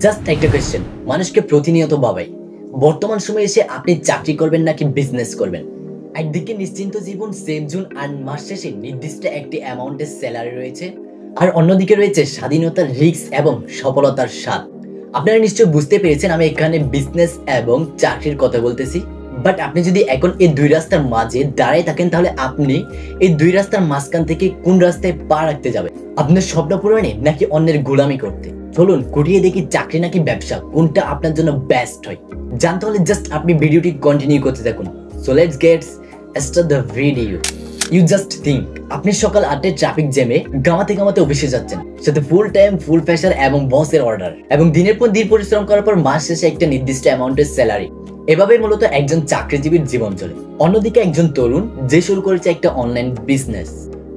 Just একটা question মানুষকে প্রতিনিয়ত ভাবাই, বর্তমান সময়ে এসে আপনি চাকরি করবেন নাকি বিজনেস করবেন। একদিকে নিশ্চিন্ত জীবন, সেফ জোন আর মাস শেষে নির্দিষ্ট একটি অ্যামাউন্টের স্যালারি রয়েছে, আর অন্যদিকে রয়েছে স্বাধীনতার রিস্ক এবং সফলতার স্বাদ। আপনারা নিশ্চয়ই বুঝতে পেরেছেন আমি এখানে বিজনেস এবং চাকরির কথা বলতেছি। বাট আপনি যদি এখন এই দুই রাস্তার মাঝে দাঁড়িয়ে থাকেন তাহলে আপনি এই দুই রাস্তার মাঝখান থেকে কোন রাস্তায় পা রাখতে যাবেন? আপনার স্বপ্ন পূরণে নাকি অন্যের গোলামি করতে? চলুন খুঁটিয়ে দেখি চাকরি নাকি ব্যবসা কোনটা আপনার জন্য বেস্ট হয়। জানতে হলে জাস্ট আপনি ভিডিওটি কন্টিনিউ করতে থাকুন। So let's get start the video. You just think আপনি সকাল 8টায় ট্রাফিক জ্যামে গামাতে গামাতে অফিসে যাচ্ছেন, সাথে ফুল টাইম ফুল প্রেসার এবং বসের অর্ডার, এবং দিনের পর দিন পরিশ্রম করার পর মাস শেষে একটা নির্দিষ্ট অ্যামাউন্টের স্যালারি। এভাবে মূলত একজন চাকরিজীবীর জীবন চলে। অন্যদিকে একজন তরুণ যে শুরু করেছে একটা অনলাইন বিজনেস,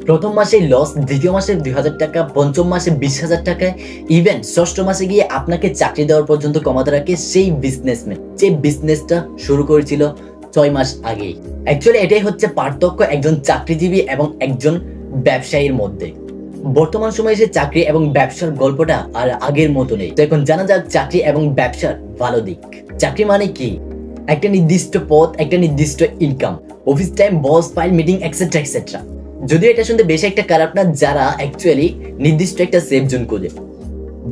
প্রথম মাসে লস, দ্বিতীয় মাসে 2000 টাকা, পঞ্চম মাসে 20,000 টাকা, ইভেন ষষ্ঠ মাসে গিয়ে আপনাকে চাকরি দেওয়ার পর্যন্ত কমাতে রাখে সেই বিজনেসম্যান যে বিজনেসটা শুরু করেছিল 6 মাস আগেই। অ্যাকচুয়ালি এটাই হচ্ছে পার্থক্য একজন চাকরিজীবী এবং একজন ব্যবসায়ীর মধ্যে। বর্তমান সময়ে এসে চাকরি এবং ব্যবসার গল্পটা আর আগের মতো নেই। তো এখন জানা যাক চাকরি এবং ব্যবসার ভালো দিক। চাকরি মানে কি? একটা নির্দিষ্ট পদ, একটা নির্দিষ্ট ইনকাম, অফিস টাইম, বস, ফাইল, মিটিং, এক্সেট্রা এক্সেট্রা। যদিও এটা শুনতে বেশ একটা খারাপ না, যারা অ্যাকচুয়ালি নির্দিষ্ট একটা সেফ জোন খোঁজে।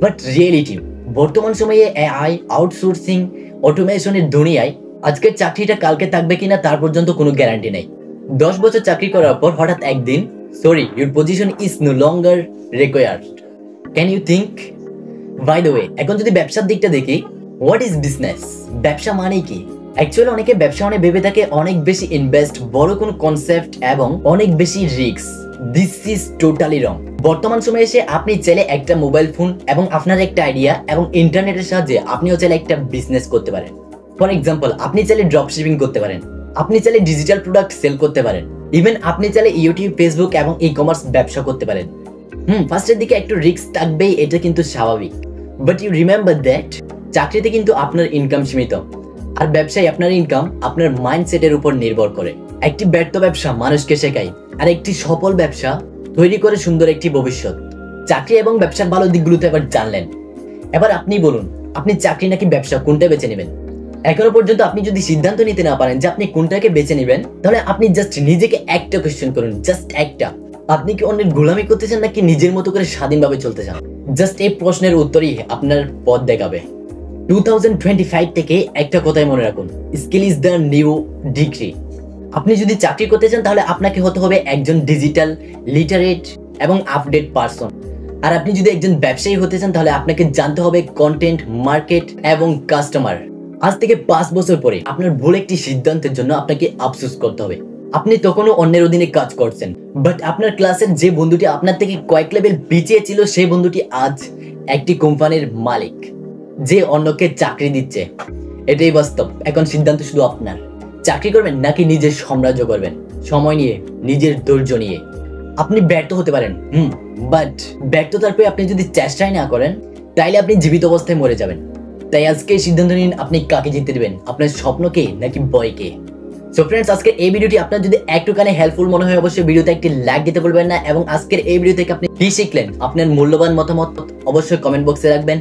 বাট রিয়েলিটি বর্তমান সময়ে এআই, আউটসোর্সিং, অটোমেশনের দুনিয়ায় আজকের চাকরিটা কালকে থাকবে কিনা তার পর্যন্ত কোনো গ্যারান্টি নেই। 10 বছর চাকরি করার পর হঠাৎ একদিন sorry your position is no longer required. Can you think? By the way, এখন যদি ব্যবসার দিকটা দেখি, হোয়াট ইজ বিজনেস? ব্যবসা মানে কি? অ্যাকচুয়ালি অনেকে ব্যবসা মানে ভেবে থাকে অনেক বেশি ইনভেস্ট, বড় কোনো কনসেপ্ট এবং অনেক বেশি রিস্ক। দিস ইজ টোটালি রং। বর্তমান সময়ে এসে আপনি চাইলে একটা মোবাইল ফোন এবং আপনার একটা আইডিয়া এবং ইন্টারনেটের সাহায্যে আপনিও চাইলে একটা বিজনেস করতে পারেন। ফর এক্সাম্পল, আপনি চাইলে ড্রপ শিপিং করতে পারেন, আপনি চাইলে ডিজিটাল প্রোডাক্ট সেল করতে পারেন, ইভেন আপনি চাইলে ইউটিউব, ফেসবুক এবং ই কমার্স ব্যবসা করতে পারেন। ফার্স্টের দিকে একটু রিস্ক থাকবেই, এটা কিন্তু স্বাভাবিক। বাট ইউ রিমেম্বার দ্যাট চাকরিতে কিন্তু আপনার ইনকাম সীমিত, আর ব্যবসায় আপনার ইনকাম আপনার মাইন্ডসেটের উপর নির্ভর করে। একটি ব্যর্থ ব্যবসা মানুষকে শেখায়, আর একটি সফল ব্যবসা তৈরি করে সুন্দর একটি ভবিষ্যৎ। চাকরি এবং ব্যবসার ভালো দিকগুলো তো এবার জানলেন, এবার আপনি বলুন আপনি চাকরি নাকি ব্যবসা কোনটা বেছে নেবেন? এখনো পর্যন্ত আপনি যদি সিদ্ধান্ত নিতে না পারেন যে আপনি কোনটাকে বেছে নেবেন, তাহলে আপনি জাস্ট নিজেকে একটা কোয়েশ্চেন করুন, জাস্ট একটা। আপনি কি অন্যের গোলামি করতে চান নাকি নিজের মতো করে স্বাধীনভাবে চলতে চান? জাস্ট এই প্রশ্নের উত্তরই আপনার পথ দেখাবে। 2025 থেকে একটা কথাই মনে রাখুন, skill is the new degree. আপনি যদি চাকরি করতে চান তাহলে আপনাকে হতে হবে একজন ডিজিটাল লিটারেট এবং আপডেট পারসন। আর আপনি যদি একজন ব্যবসায়ী হতে চান তাহলে আপনাকে জানতে হবে কন্টেন্ট, মার্কেট এবং কাস্টমার। আজ থেকে 5 বছর পরে আপনার ভুল একটি সিদ্ধান্তের জন্য আপনাকে আফসোস করতে হবে। আপনি তখনও অন্যের অধীনে কাজ করছেন, বাট আপনার ক্লাসের যে বন্ধুটি আপনার থেকে কয়েক লেভেল পিছিয়ে ছিল, সেই বন্ধুটি আজ একটি কোম্পানির মালিক যে অন্যকে চাকরি দিচ্ছে। এটাই বাস্তব। এখন সিদ্ধান্ত শুধু আপনার। চাকরি করবেন নাকি নিজের সাম্রাজ্য করবেন, সময় নিয়ে, নিজের ধৈর্য নিয়ে। আপনি ব্যর্থ হতে পারেন, বাট ব্যর্থতার পরে আপনি যদি চেষ্টাই না করেন তাইলে আপনি জীবিত অবস্থায় মরে যাবেন। তাই আজকে সিদ্ধান্ত নিন আপনি কাকে জিততে দেবেন, আপনার স্বপ্নকে নাকি বয়কে। সো ফ্রেন্ডস, আজকের এই ভিডিওটি আপনার যদি একটুখানি হেল্পফুল মনে হয় অবশ্যই ভিডিওতে একটি লাইক দিতে ভুলবেন না, এবং আজকের এই ভিডিও থেকে আপনি কি শিখলেন আপনার মূল্যবান মতামত অবশ্যই কমেন্ট বক্সে রাখবেন।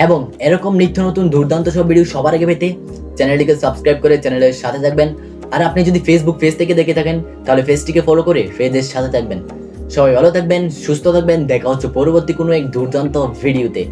এবং এরকম নিত্য নতুন দুর্দান্ত সব ভিডিও সবার আগে পেতে চ্যানেলটিকে সাবস্ক্রাইব করে চ্যানেলের সাথে থাকবেন। আর আপনি যদি ফেসবুক পেজ থেকে দেখে থাকেন তাহলে পেজটিকে ফলো করে পেজের সাথে থাকবেন। সবাই ভালো থাকবেন, সুস্থ থাকবেন। দেখা হচ্ছে পরবর্তী কোনো এক দুর্দান্ত ভিডিওতে।